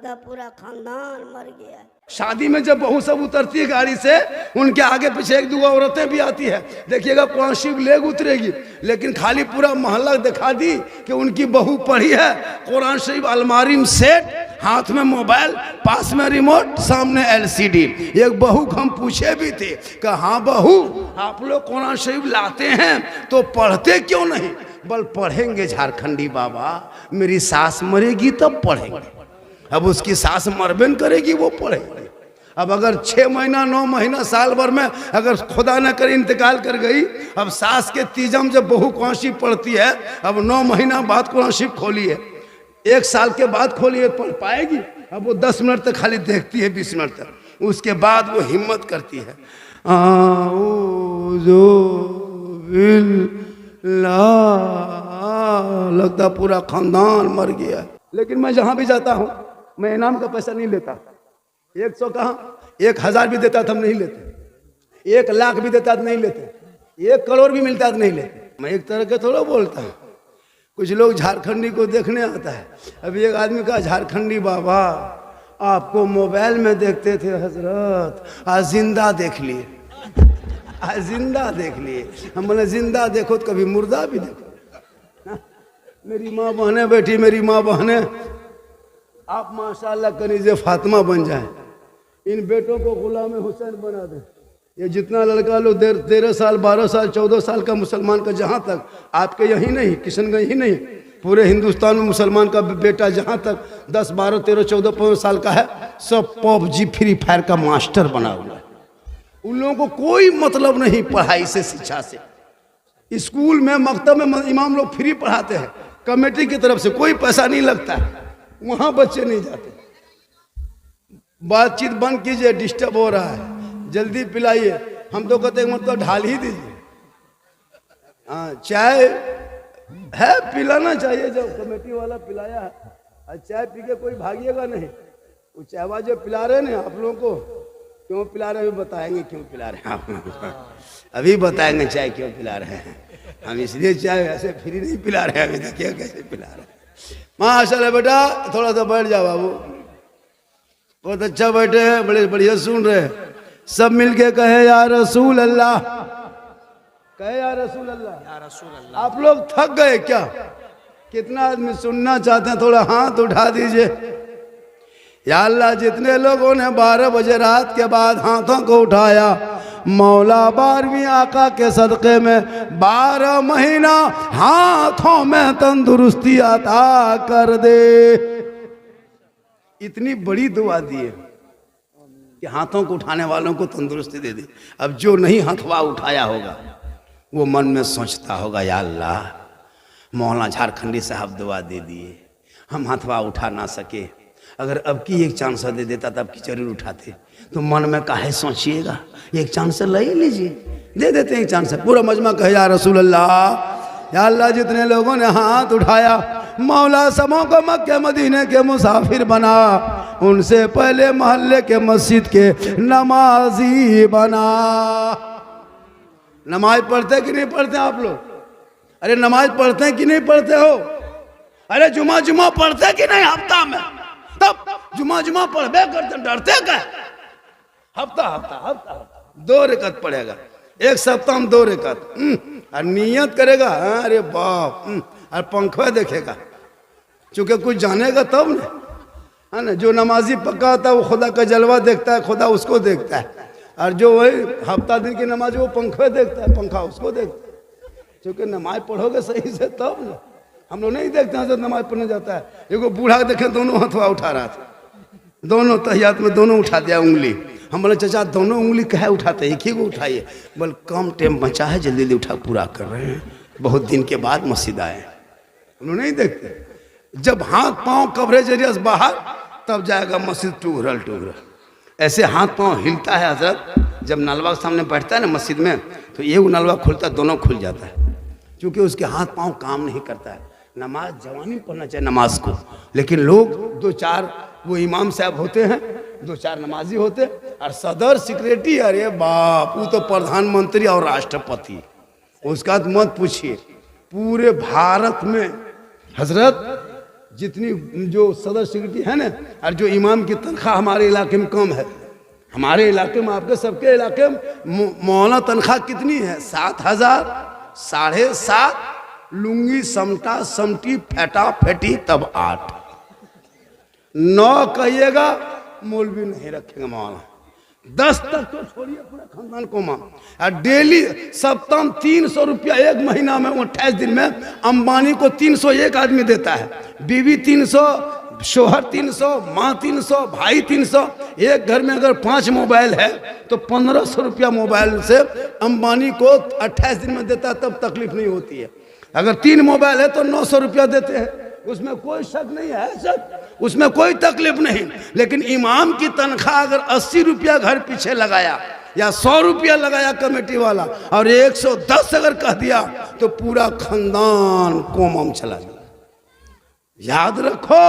लगता पूरा खानदान मर गया। शादी में जब बहू सब उतरती है गाड़ी से, उनके आगे पीछे एक दो औरतें भी आती है, देखिएगा कुरान शरीफ लेग उतरेगी, लेकिन खाली पूरा मोहल्ला दिखा दी कि उनकी बहू पढ़ी है कुरान शरीफ, अलमारी में सेट, हाथ में मोबाइल, पास में रिमोट, सामने एलसीडी। एक बहू को हम पूछे भी थे कि हाँ बहू, आप लोग कुरान शरीफ लाते हैं तो पढ़ते क्यों नहीं? बल पढ़ेंगे झारखंडी बाबा, मेरी सास मरेगी तब पढ़ेंगे। अब उसकी सास मरबेन करेगी, वो पढ़ेगी। अब अगर 6 महीना 9 महीना साल भर में अगर खुदा न करे इंतकाल कर गई, अब सास के तीजम जब बहू कुरान शरीफ पढ़ती है, अब 9 महीना बाद कुरान शरीफ खोली है, 1 साल के बाद खोली है, पढ़ पाएगी? अब वो 10 मिनट तक खाली देखती है, 20 मिनट तक, उसके बाद वो हिम्मत करती है, लगता पूरा खानदान मर गया। लेकिन मैं जहां भी जाता हूं, मैं इनाम का पैसा नहीं लेता। 100 कहाँ, 1000 भी देता तो हम नहीं लेते, 1 लाख भी देता तो नहीं लेते, 1 करोड़ भी मिलता तो नहीं लेते। मैं एक तरह के थोड़ा बोलता हूँ। कुछ लोग झारखंडी को देखने आता है। अभी एक आदमी कहा, झारखंडी बाबा आपको मोबाइल में देखते थे हजरत, आज जिंदा देख लिए, आज जिंदा देख लिए। हम बोले जिंदा देखो तो कभी मुर्दा भी देखो। मेरी माँ बहनें बैठी, मेरी माँ बहनें, आप माशाल्लाह कनीज़े फातिमा बन जाएं, इन बेटों को गुलाम हुसैन बना दें। ये जितना लड़का लोग 13 साल 12 साल 14 साल का मुसलमान का, जहाँ तक आपके यहीं नहीं, किशनगंज ही नहीं, पूरे हिंदुस्तान में मुसलमान का बेटा जहाँ तक 10 12 13 14 15 साल का है, सब पबजी फ्री फायर का मास्टर बना हुआ है। उन लोगों को कोई मतलब नहीं पढ़ाई से, शिक्षा से। स्कूल में मकतब में इमाम लोग फ्री पढ़ाते हैं, कमेटी की तरफ से कोई पैसा नहीं लगता है, वहां बच्चे नहीं जाते। बातचीत बंद कीजिए, डिस्टर्ब हो रहा है, जल्दी पिलाइए। हम तो कहते हैं मतलब ढाल ही दीजिए। हाँ, चाय है, पिलाना चाहिए। जब कमेटी वाला पिलाया है, और चाय पी के कोई भागिएगा नहीं। वो चाय जो पिला रहे हैं आप लोगों को, क्यों पिला रहे हैं अभी बताएंगे, क्यों पिला रहे हैं आप लोगों को अभी बताएंगे चाय क्यों पिला रहे हैं। हम इसलिए चाय ऐसे फ्री नहीं पिला रहे हैं, अभी देखिए कैसे पिला रहे हैं। माशाल्लाह बेटा, थोड़ा सा बैठ जाओ बाबू, बहुत अच्छा बैठे हैं, बड़े बढ़िया सुन रहे हैं। सब मिलके कहे या रसूल अल्लाह, कहे या रसूल अल्लाह, या रसूल अल्लाह। आप लोग थक गए क्या? कितना आदमी सुनना चाहते हैं? थोड़ा हाथ उठा दीजिए। या अल्लाह, जितने लोगों ने 12 बजे रात के बाद हाथों को उठाया, मौला 12वीं आका के सदक़े में 12 महीना हाथों में तंदुरुस्ती अता कर दे। इतनी बड़ी दुआ दी है कि हाथों को उठाने वालों को तंदुरुस्ती दे दी। अब जो नहीं हथवा उठाया होगा, वो मन में सोचता होगा, या अल्लाह, मौलाना झारखंडी साहब दुआ दे दिए, हम हथवा उठा ना सके, अगर अब की एक चांस दे देता तब की जरूर उठाते। तो मन में काहे सोचिएगा, एक चांस ले लीजिए, दे देते हैं एक चांस। पूरा मजमा कहे या रसूल अल्लाह, या अल्लाह, जितने लोगों ने हाथ उठाया, मौला सबों को मक्के मदीने के मुसाफिर बना, उनसे पहले मोहल्ले के मस्जिद के नमाजी बना। नमाज पढ़ते कि नहीं पढ़ते आप लोग? अरे नमाज पढ़ते हैं कि नहीं पढ़ते हो? अरे जुमा जुमा पढ़ते कि नहीं हफ्ता में? तब जुमा जुमा पढ़बे करते, डरते क्या? हफ्ता हफ्ता हफ्ता 2 रकात पढ़ेगा, एक सप्ताह में 2 रकात, और नियत करेगा, अरे बाप, और पंखवा देखेगा, चूंकि कुछ जानेगा तब ना, है ना। जो नमाजी पक्का होता है वो खुदा का जलवा देखता है, खुदा उसको देखता है। और जो वही हफ्ता दिन की नमाज, वो पंखवा देखता है, पंखा उसको देखता है। चूंकि नमाज पढ़ोगे सही से तब ना। हम लोग नहीं देखते हैं जब नमाज पढ़ने जाता है। एगो बूढ़ा देखे दोनों हथवा उठा रहा था, दोनों तहियात में दोनों उठा दिया उंगली। हम बोले चाचा दोनों उंगली कहे उठाते, एक ही को उठाइए। बोल कम टाइम बचा है, जल्दी जल्दी उठा, पूरा कर रहे हैं, बहुत दिन के बाद मस्जिद आए। हम लोग नहीं देखते, जब हाथ पांव कवरेज एरिया से बाहर, तब जाएगा मस्जिद टूगरल टूगरल। ऐसे हाथ पांव हिलता है हजरत, जब नलवा के सामने बैठता है ना मस्जिद में, तो ये नलवा खुलता, दोनों खुल जाता है, क्योंकि उसके हाथ पांव काम नहीं करता है। नमाज जवानी में पढ़ना चाहिए नमाज को, लेकिन लोग 2-4 वो इमाम साहब होते हैं, 2-4 नमाजी होते, और सदर सेक्रेटरी, अरे बाप, वो तो प्रधानमंत्री और राष्ट्रपति। उसका मत पूछिए, पूरे भारत में हजरत जितनी जो सदर सेक्रेटरी है ना, और जो इमाम की तनख्वाह हमारे इलाके में कम है। हमारे इलाके में, आपके सबके इलाके में मौलाना तनख्वाह कितनी है? 7,000, 7,500, लुंगी समटा समटी फेटा फेटी तब 8, 9 कहिएगा मौलवी नहीं रखेंगे मौलाना। 10 तक तो छोड़िए, पूरा खानदान को मां। और डेली सप्ताह 300 रुपया एक महीना में, 28 दिन में अंबानी को 301 आदमी देता है, बीवी 300, शोहर 300, माँ 300, भाई 300। एक घर में अगर 5 मोबाइल है तो 1500 रुपया मोबाइल से अंबानी को 28 दिन में देता है, तब तकलीफ नहीं होती है। अगर 3 मोबाइल है तो 900 रुपया देते हैं, उसमें कोई शक नहीं है सर, उसमें कोई तकलीफ नहीं। लेकिन इमाम की तनख्वाह अगर 80 रुपया घर पीछे लगाया या 100 रुपया लगाया कमेटी वाला, और 110 अगर कह दिया तो पूरा खानदान कोमम चला जाए। याद रखो,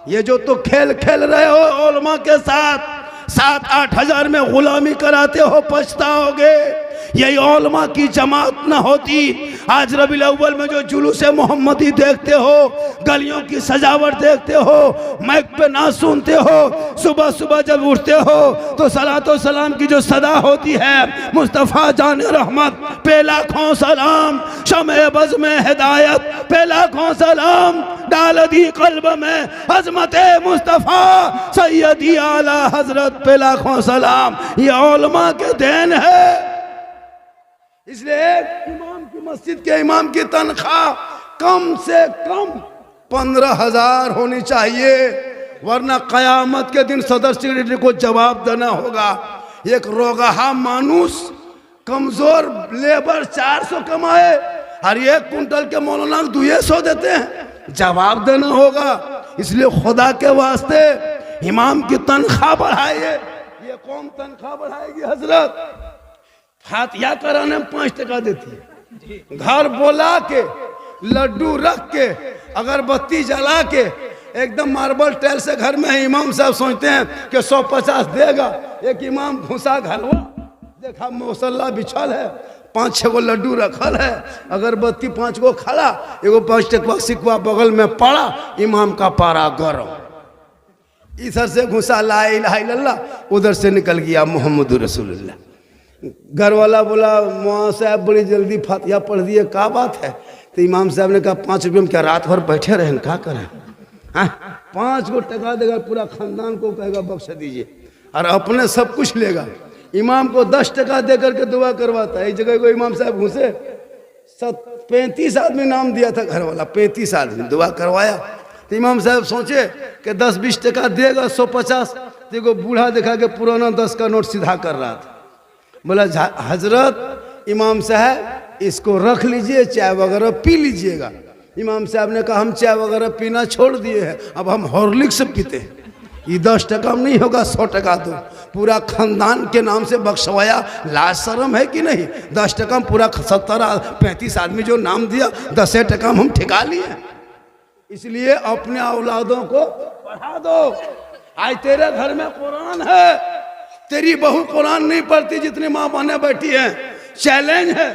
ये जो तो खेल खेल रहे हो उलमा के साथ, 7-8 हजार में गुलामी कराते हो, पछताओगे। यही उलमा की जमात न होती, आज रबीउल अव्वल में जो जुलूस मोहम्मदी देखते हो, गलियों की सजावट देखते हो, माइक पे ना सुनते हो, सुबह सुबह जब उठते हो तो सलातो सलाम की जो सदा होती है, मुस्तफ़ा जान रहमत पे लाखों सलाम, शमे बज़ में हिदायत पे लाखों सलाम, डाल दी कल्ब में अज़मत मुस्तफ़ा सैयदी आला हजरत पे लाखों सलाम। ये उलमा के देन है। इसलिए इमाम की मस्जिद के इमाम की तनख्वाह कम से कम 15,000 होनी चाहिए, वरना कयामत के दिन सदर सेक्रेटरी को जवाब देना होगा। एक रोगाहा मानुस, कमजोर लेबर 400 कमाए, हर 1 कुंटल के मौलाना 200 देते हैं, जवाब देना होगा। इसलिए खुदा के वास्ते इमाम की तनख्वाह बढ़ाइए। ये कौन तनख्वाह बढ़ाएगी हजरत? फातिहा कराने में 5 टका देती है, घर बोला के, लड्डू रख के, अगरबत्ती जला के, एकदम मार्बल टाइल से घर में है। इमाम साहब सोचते हैं कि 150 देगा। एक इमाम घुसा घरवा, देखा मौसल्ला बिछल है, 5-6 गो लड्डू रखल है, अगरबत्ती 5 गो खड़ा, एगो 5 टका सिक्का बगल में पड़ा, इमाम का पारा गरम। इधर से घुसा ला इलाहा इल्लल्लाह, उधर से निकल गया मोहम्मद रसूलुल्लाह। घर वाला बोला मौलाना साहब बड़ी जल्दी फातिहा पढ़ दिए, क्या बात है? तो इमाम साहब ने कहा 5 रुपये में क्या रात भर बैठे रहें, क्या करें? 5 गो टका देगा, पूरा खानदान को कहेगा बख्श दीजिए, और अपने सब कुछ लेगा। इमाम को 10 टका दे करके दुआ करवाता है। इस जगह को इमाम साहब घुसे, 35 आदमी नाम दिया था घर वाला, 35 आदमी दुआ करवाया। तो इमाम साहब सोचे कि 10-20 टका देगा, 150। तो एगो बूढ़ा देखा कि पुराना 10 का नोट सीधा कर रहा था। बोला हजरत इमाम साहब इसको रख लीजिए, चाय वगैरह पी लीजिएगा। इमाम साहब ने कहा हम चाय वगैरह पीना छोड़ दिए हैं, अब हम हॉर्लिक्स पीते हैं। ये 10 टका में नहीं होगा, 100 टका दो। पूरा खानदान के नाम से बख्शवाया, लाज शर्म है कि नहीं? 10 टका में पूरा 35 आदमी जो नाम दिया, 10 टका में हम ठिका लिए। इसलिए अपने औलादों को पढ़ा दो। आज तेरे घर में कुरान है, तेरी बहू कुरान नहीं पढ़ती, जितनी माँ बहने बैठी है, चैलेंज है।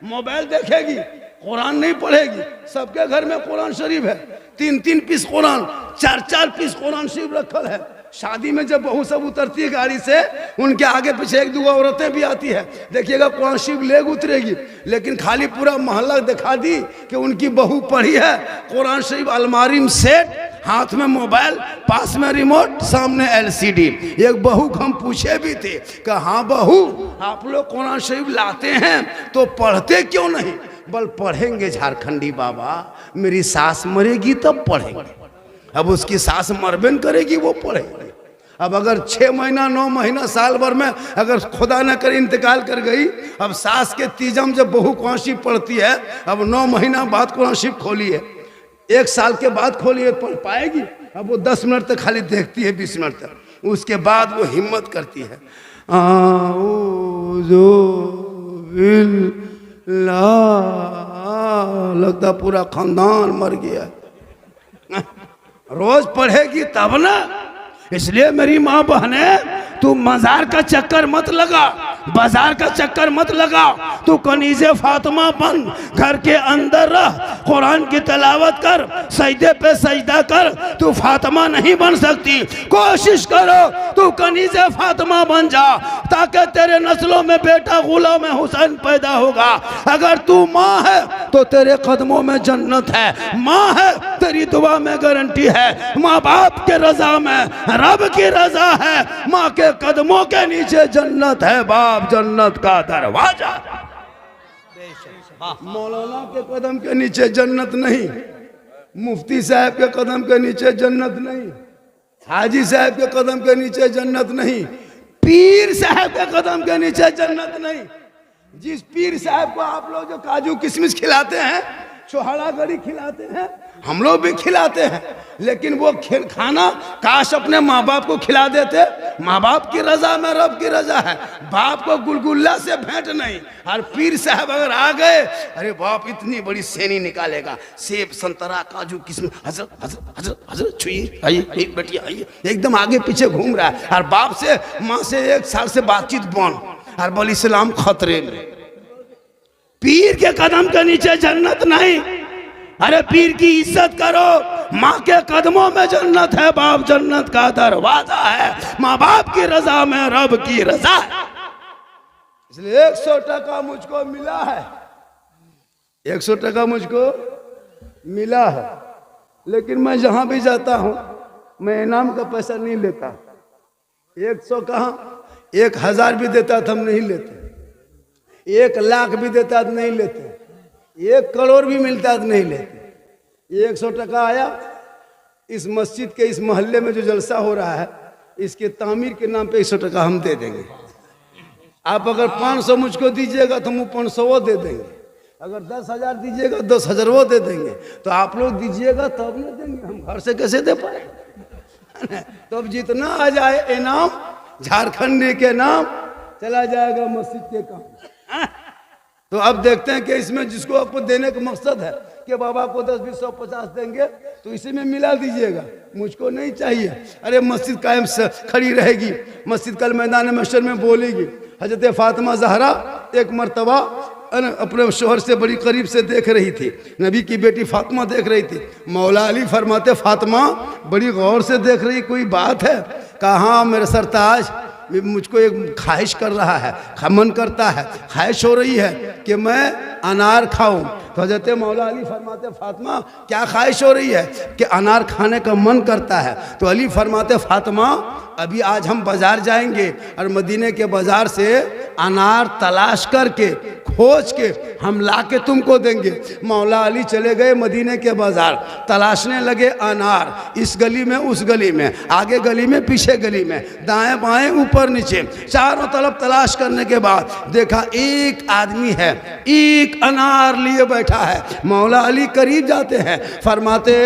मोबाइल देखेगी, कुरान नहीं पढ़ेगी। सबके घर में कुरान शरीफ है, 3-3 पीस कुरान, 4-4 पीस कुरान शरीफ रखल है। शादी में जब बहू सब उतरती है गाड़ी से, उनके आगे पीछे 1-2 औरतें भी आती है, देखिएगा कुरान शरीफ लेग उतरेगी, लेकिन खाली पूरा मोहल्ला दिखा दी कि उनकी बहू पढ़ी है। कुरान शरीफ अलमारी में सेट, हाथ में मोबाइल, पास में रिमोट, सामने LCD। एक बहू को हम पूछे भी थे कि हाँ बहू, आप लोग कुरान शरीफ लाते हैं तो पढ़ते क्यों नहीं? बल पढ़ेंगे झारखंडी बाबा, मेरी सास मरेगी तब पढ़ेंगे। अब उसकी सास मरबेन करेगी, वो पढ़ेंगे। अब अगर 6 महीना 9 महीना साल भर में अगर खुदा न करे इंतकाल कर गई, अब सास के तीजम जब बहू कुरान शरीफ पढ़ती है, अब 9 महीना बाद कुरान शरीफ खोली है, 1 साल के बाद खोली है, पढ़ पाएगी? अब वो 10 मिनट तक खाली देखती है, 20 मिनट तक, उसके बाद वो हिम्मत करती है, लगता पूरा खानदान मर गया। रोज पढ़ेगी तब ना। इसलिए मेरी माँ बहने, तू मजार का चक्कर मत लगा, बाजार का चक्कर मत लगाओ, तू कनीज़े फातिमा बन, घर के अंदर रह, कुरान की तिलावत कर, सजदे पे सजदा कर, तू फातिमा नहीं बन सकती। कोशिश करो तू कनीज़े फातिमा बन जा, ताकि तेरे नस्लों में बेटा गुलाम हुसैन पैदा होगा। अगर तू माँ है तो तेरे कदमों में जन्नत है, माँ है तेरी दुआ में गारंटी है, माँ बाप के रजा में रब की रजा है, माँ के कदमों के नीचे जन्नत है, बाप जन्नत का दरवाजा। मौलाना के कदम के नीचे जन्नत नहीं, मुफ्ती साहब के कदम के नीचे जन्नत नहीं, हाजी साहब के कदम के नीचे जन्नत नहीं, पीर साहब के कदम के नीचे जन्नत नहीं। जिस पीर साहब को आप लोग जो काजू किशमिश खिलाते हैं, छोहाड़ा गड़ी खिलाते हैं, हम लोग भी खिलाते हैं, लेकिन वो खाना काश अपने माँ बाप को खिला देते। माँ बाप की रजा में रब की रजा है, बाप को गुलगुल्ला से भेंट नहीं। और पीर साहब अगर आ गए, अरे बाप इतनी बड़ी सेनी निकालेगा, सेब संतरा काजू किस्म, हजरत हजरत हजरत हजरत छुइए, आइए बेटिया आइए, एकदम आगे पीछे घूम रहा है। और बाप से माँ से 1 साल से बातचीत बंद, और बोल इस्लाम खतरे में। पीर के कदम के नीचे जन्नत नहीं। अरे पीर की इज्जत करो, माँ के कदमों में जन्नत है, बाप जन्नत का दरवाजा है, माँ बाप की रजा में रब की रजा है। इसलिए 100 टका मुझको मिला है, 100 टका मुझको मिला है, लेकिन मैं जहां भी जाता हूं मैं इनाम का पैसा नहीं लेता। 100 कहां, 1000 भी देता तो हम नहीं लेते, 1 लाख भी देता तो नहीं लेते, 1 करोड़ भी मिलता तो नहीं लेते। 100 टका आया, इस मस्जिद के इस मोहल्ले में जो जलसा हो रहा है, इसके तामीर के नाम पे 100 टका हम दे देंगे। आप अगर 500 मुझको दीजिएगा तो हम 500 वो दे देंगे, अगर 10,000 दीजिएगा 10,000 वो दे देंगे। तो आप लोग दीजिएगा तब न देंगे, हम घर से कैसे दे पाए। तो अब जितना आ जाए इनाम झारखंडी के नाम चला जाएगा मस्जिद के काम। तो अब देखते हैं कि इसमें जिसको आपको देने का मकसद है कि बाबा को 10, 20, 100, 50 देंगे, तो इसी में मिला दीजिएगा, मुझको नहीं चाहिए। अरे मस्जिद कायम खड़ी रहेगी, मस्जिद कल मैदान महशर में बोलेगी। हजरत फातिमा ज़हरा एक मर्तबा अपने शोहर से बड़ी करीब से देख रही थी, नबी की बेटी फातिमा देख रही थी। मौला अली फरमाते, फातिमा बड़ी गौर से देख रही, कोई बात है? कहाँ मेरे सरताज, मुझको एक ख्वाहिश कर रहा है, मन करता है, ख्वाहिश हो रही है कि मैं अनार खाऊं। तो हजरत मौला अली फरमाते, फातिमा क्या ख्वाहिश हो रही है? कि अनार खाने का मन करता है। तो अली फरमाते, फातिमा अभी आज हम बाजार जाएंगे और मदीने के बाजार से अनार तलाश करके खोज के हम ला के तुमको देंगे। मौला अली चले गए मदीने के बाजार, तलाशने लगे अनार, इस गली में उस गली में, आगे गली में पीछे गली में, दाएं बाएं ऊपर नीचे, चारों तरफ तलाश करने के बाद देखा एक आदमी है, एक अनार लिए बैठा है। मौला अली करीब जाते हैं, फरमाते,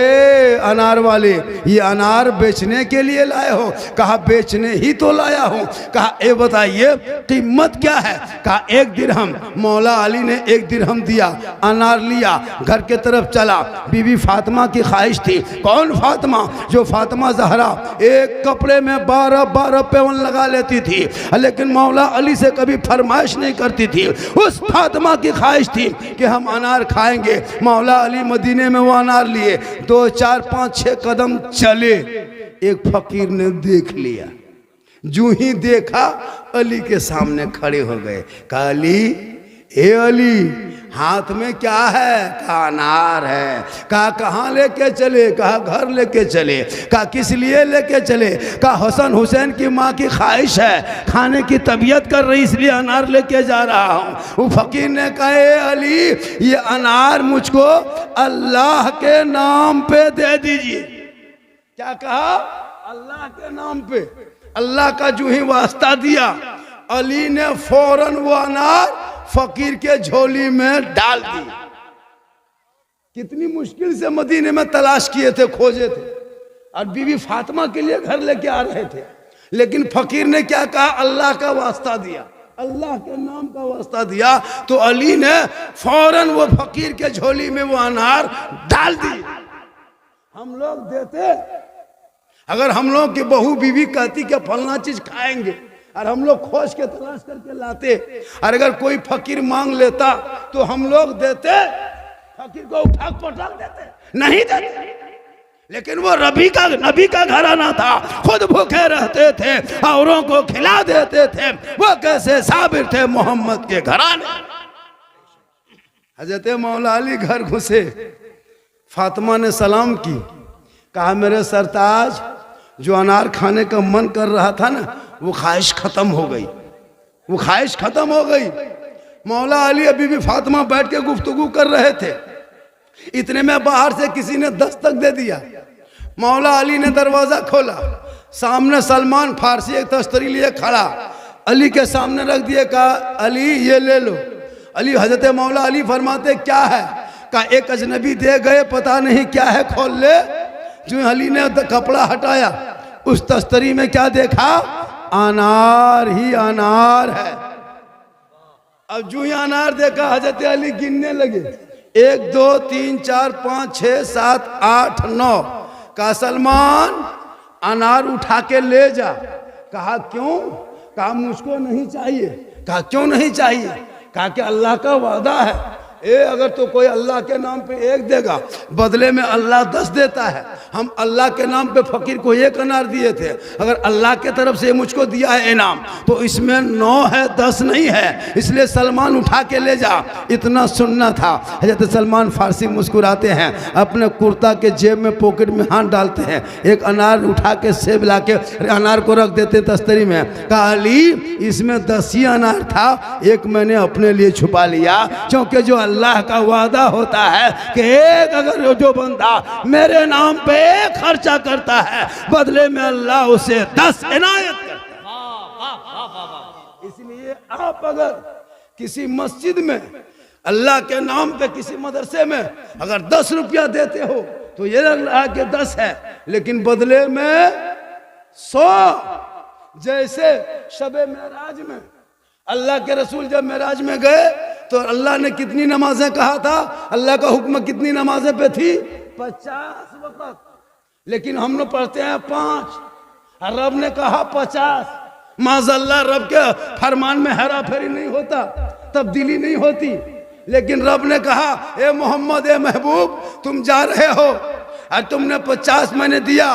अनार वाले ये अनार बेचने के लिए लाए हो? कहा बेचने ही तो लाया हूं। कहा ए बताइए कीमत क्या है? कहा 1 दिरहम। मौला अली ने 1 दिरहम दिया, अनार लिया, घर के तरफ चला। बीबी फातिमा की ख्वाहिश थी। कौन फातिमा? जो फातिमा ज़हरा एक कपड़े में 12 पेवन लगा लेती थी, लेकिन मौला अली से कभी फरमाइश नहीं करती थी। उस फातिमा की ख्वाहिश थी कि हम अनार खाएंगे। मौला अली मदीने में वो अनार लिए, 2, 4, 5, 6 कदम चले, एक फकीर ने देख लिया। जूं ही देखा अली के सामने खड़े हो गए। कहा अली, ए अली हाथ में क्या है? कहा अनार है। कहा कहाँ लेके चले? कहा घर लेके चले। कहा किस लिए लेके चले? कहा हसन हुसैन की माँ की ख्वाहिश है, खाने की तबीयत कर रही, इसलिए अनार लेके जा रहा हूँ। वो फकीर ने कहा ए अली ये अनार मुझको अल्लाह के नाम पे दे दीजिए। क्या कहा? अल्लाह के नाम पे। अल्लाह का जो ही वास्ता दिया, अली ने फौरन वो अनार फकीर के झोली में डाल दी। कितनी मुश्किल से मदीने में तलाश किए थे, खोजे थे, और बीबी फातिमा के लिए घर लेके आ रहे थे, लेकिन फकीर ने क्या कहा? अल्लाह का वास्ता दिया, अल्लाह के नाम का वास्ता दिया। तो अली ने फौरन वो फकीर के झोली में वो अनार डाल दी। हम लोग देते, अगर हम लोग की बहू बीवी कहती कि फलना चीज खाएंगे, और हम लोग खोज के तलाश करके लाते। और अगर कोई फकीर मांग लेता तो हम लोग देते, फकीर को उठा पटक देते, नहीं देते। लेकिन वो नबी का घराना था, खुद भूखे रहते थे, औरों को खिला देते थे। वो कैसे साबिर थे मोहम्मद के घराने। हजरत मौला अली घर घुसे, फातिमा ने सलाम की, कहा मेरे सरताज, जो अनार खाने का मन कर रहा था ना, वो ख्वाहिश खत्म हो गई, वो ख्वाहिश खत्म हो गई। मौला अली अभी भी फातिमा बैठ के गुफ्तगू कर रहे थे, इतने में बाहर से किसी ने दस्तक दे दिया। मौला अली ने दरवाजा खोला, सामने सलमान फारसी एक तस्तरी लिए खड़ा, अली के सामने रख दिए, कहा अली ये ले लो। अली हजरत मौला अली फरमाते क्या है? कहा एक अजनबी दे गए, पता नहीं क्या है, खोल ले। जो अली ने कपड़ा हटाया, उस तस्तरी में क्या देखा? अनार ही अनार है। अब जो ही अनार देखा, हजरत अली गिनने लगे, 1 2 3 4 5 6 7 8 9। कहा सलमान अनार उठा के ले जा। कहा क्यों? कहा मुझको नहीं चाहिए। कहा क्यों नहीं चाहिए? कहा कि अल्लाह का वादा है, अगर तो कोई अल्लाह के नाम पे 1 देगा, बदले में अल्लाह 10 देता है। हम अल्लाह के नाम पे फकीर को 1 अनार दिए थे, अगर अल्लाह के तरफ से मुझको दिया है इनाम, तो इसमें 9 है, 10 नहीं है। इसलिए सलमान उठा के ले जा। इतना सुनना था। हजरत सलमान फारसी मुस्कुराते हैं, अपने कुर्ता के जेब में पॉकेट में हाथ डालते हैं, एक अनार उठा के सेब ला के अनार को रख देते तस्तरी में। कहा अली इसमें 10 ही अनार था, 1 मैंने अपने लिए छुपा लिया, क्योंकि जो अल्लाह का वादा होता है कि एक अगर जो बंदा मेरे नाम पे 1 खर्चा करता है, बदले में अल्लाह उसे 10 इनायत करता है। इसलिए आप अगर किसी मस्जिद में अल्लाह के नाम पे, किसी मदरसे में अगर 10 रुपया देते हो, तो ये लग रहा है कि 10 है, लेकिन बदले में 100। जैसे शबे मेराज में अल्लाह के रसूल जब मेराज में गए, तो अल्लाह ने कितनी नमाजें कहा था? अल्लाह का हुक्म कितनी नमाजें पे थी? 50 वक्त। लेकिन हम लोग पढ़ते हैं 5, और रब ने कहा 50। माज़अल्लाह, रब के फरमान में हेरा फेरी नहीं होता, तब्दीली नहीं होती। लेकिन रब ने कहा ए मोहम्मद, ए महबूब, तुम जा रहे हो और तुमने 50 मैंने दिया।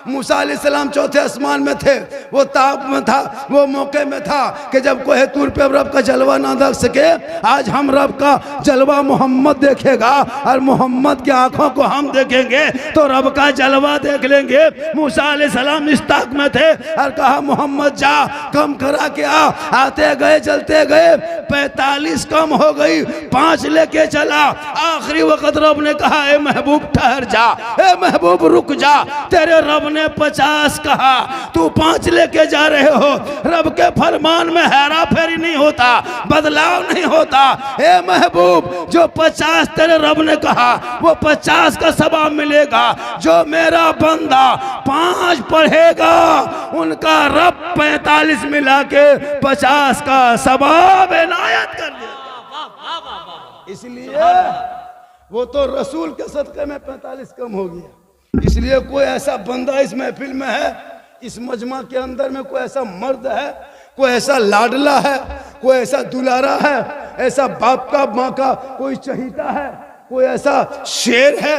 मूसा अलैहिस्सलाम 4थे आसमान में थे, वो ताप में था, वो मौके में था कि जब कोहे तूर पे रब का जलवा ना देख सके। आज हम रब का जलवा मोहम्मद देखेगा, और मोहम्मद की आंखों को हम देखेंगे तो रब का जलवा देख लेंगे। मूसा अलैहिस्सलाम इस ताक में थे और कहा मोहम्मद जा, कम करा के आ। आते गए, चलते गए, 45 कम हो गई, 5 लेके चला। आखिरी वक्त रब ने कहा ए महबूब ठहर जा, ए महबूब रुक जा, तेरे रब ने 50 कहा, तू 5 लेके जा रहे हो। रब के फरमान में हेरा फेरी नहीं होता, बदलाव नहीं होता। ए महबूब, जो 50 तेरे रब ने कहा, वो 50 का सवाब मिलेगा। जो मेरा बंदा 5 पढ़ेगा, उनका रब 45 मिला के 50 का सवाब इनायत कर देगा। इसलिए वो तो रसूल के सदक़े में 45 कम हो गया। इसलिए कोई ऐसा बंदा इस महफिल में है, इस मजमा के अंदर में कोई ऐसा मर्द है, कोई ऐसा लाडला है, कोई ऐसा दुलारा है, ऐसा बाप का माँ का कोई चहीता है, कोई ऐसा शेर है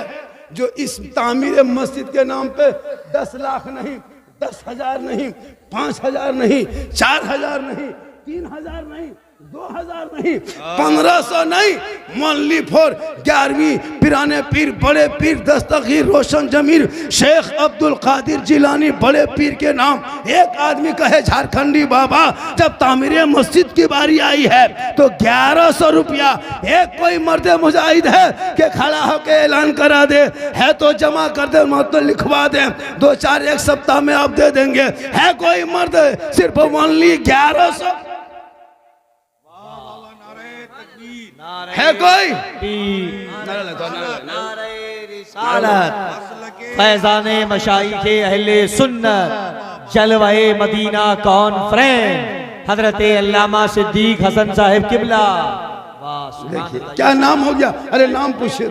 जो इस तामीर मस्जिद के नाम पे 10 लाख नहीं, 10,000 नहीं, 5,000 नहीं, 4,000 नहीं, 3,000 नहीं, 2,000 नहीं, 1,500 नहीं, मौलवी फॉर 11वीं पिराने पीर, बड़े पीर दस्तगीर रोशन जमीर शेख अब्दुल कादिर जिलानी बड़े पीर के नाम एक आदमी कहे झारखंडी बाबा, जब तामीर मस्जिद की बारी आई है तो 1,100 रुपया एक कोई मर्द मुजाहिद है कि खड़ा होकर ऐलान करा दे, है तो जमा कर दे, मत तो लिखवा दे, 2-4 एक सप्ताह में आप दे देंगे। है कोई मर्द सिर्फ ओनली 1,100? है कोई? फैज़ाने मशाइखे अहले सुन्नत जलवाए मदीना कॉन्फ्रेंस हजरत अल्लामा सिद्दीक हसन साहिब किबला। देखिए क्या नाम हो गया। अरे नाम पूछिए,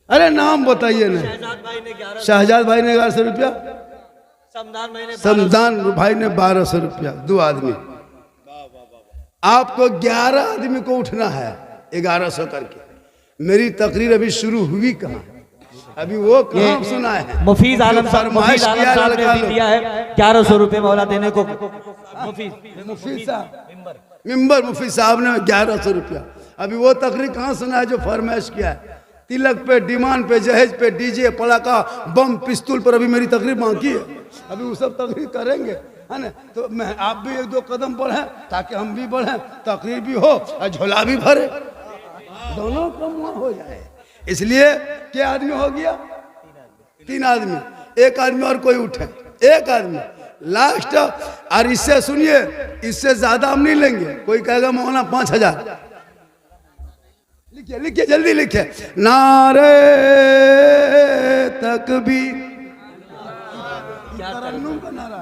अरे नाम बताइए ना। शहजाद भाई ने 1100 रुपया, समदान भाई ने 1200 रुपया, 2 आदमी। आपको 11 आदमी को उठना है 1100 करके। मेरी तकरीर अभी शुरू हुई कहाँ, अभी वो कहाँ सुना है। मुफीज आलम साहब ने दिया है 1100 रुपए मौला देने को। मुफीज साहब मिंबर मुफीज साहब ने 1100 रुपया। अभी वो तकरीर कहाँ सुना है जो फरमाइश किया है। तिलक पे, डिमांड पे, जहेज पे, डीजे, पड़ाका, बम, पिस्तौल पर अभी मेरी तकरीर बाकी है। अभी वो सब तकरीर करेंगे, है ना। तो मैं आप भी 1-2 कदम बढ़े ताकि हम भी बढ़े, तकरीर भी हो और झोला भी भरे, दोनों काम हो जाए। इसलिए क्या आदमी हो गया? 3 आदमी। 1 आदमी और कोई उठे, 1 आदमी लास्ट। और इससे सुनिए, इससे ज्यादा हम नहीं लेंगे। कोई कहेगा मौलाना 5000, लिखिए लिखिए जल्दी लिखिए। नारे तकबीर, तरन्नुम का नारा।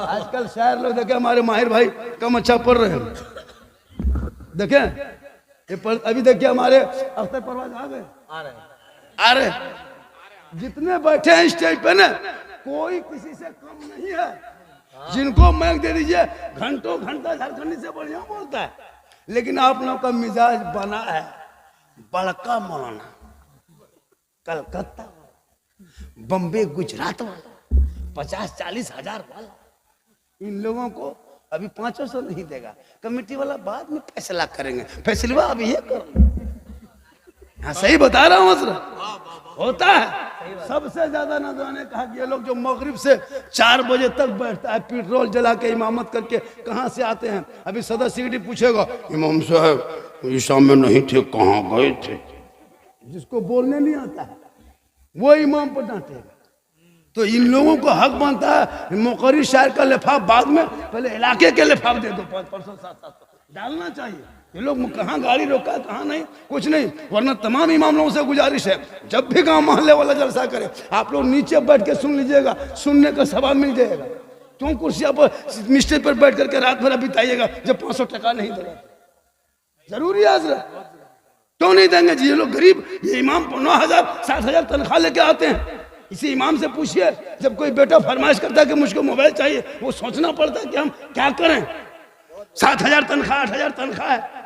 आजकल शायर लोग देखे, हमारे माहिर भाई कम अच्छा पढ़ रहे हैं, देखें ये अभी देखिए हमारे अख्तर परवाज आ गए, आ रहे। जितने बैठे हैं स्टेज पे ना, कोई किसी से कम नहीं है। जिनको माइक दे दीजिए घंटों घंटा झारखंडी से बढ़िया बोलता है। लेकिन आप लोगों का मिजाज बना है बड़का मौलाना, कलकत्ता, बम्बे, गुजरात वाला, 50-40 हजार वाला। इन लोगों को अभी 500 नहीं देगा। कमेटी वाला बाद में फैसला करेंगे, फैसला अभी ये करेंगे। हाँ सही बता रहा हूँ मसला होता है। सबसे ज्यादा नौजवान ने कहा कि ये लोग जो मगरिब से 4 बजे तक बैठता है, पेट्रोल जला के इमामत करके, कहाँ से आते हैं? अभी सदर सिक्रेटरी पूछेगा, इमाम साहब ईशा में नहीं थे, कहाँ गए थे? जिसको बोलने नहीं आता है वो इमाम पर डांटेगा। तो इन लोगों को हक बनता है मुकर्री शायर का लिफाफ बाद में, पहले इलाके के लिफाफ दे दो, 500 700 डालना चाहिए। ये लोग कहाँ गाड़ी रोका, कहाँ नहीं, कुछ नहीं। वरना तमाम इमाम लोगों से गुजारिश है, जब भी गांव मोहल्ले वाला जलसा करे, आप लोग नीचे बैठ के सुन लीजिएगा, सुनने का सवाब मिल जाएगा। क्यों कुर्सियां पर मिस्टेज पर बैठ करके रात भर बिताइएगा जब 500 टका नहीं देगा? जरूरी है क्यों नहीं देंगे जी? ये लोग गरीब, ये इमाम 9,000-7,000 तनख्वाह लेके आते हैं। इसी इमाम से पूछिए, जब कोई बेटा फरमाइश करता है कि मुझको मोबाइल चाहिए, वो सोचना पड़ता है कि हम क्या करें। 7,000 तनख्वाह, 8,000 तनख्वाह है,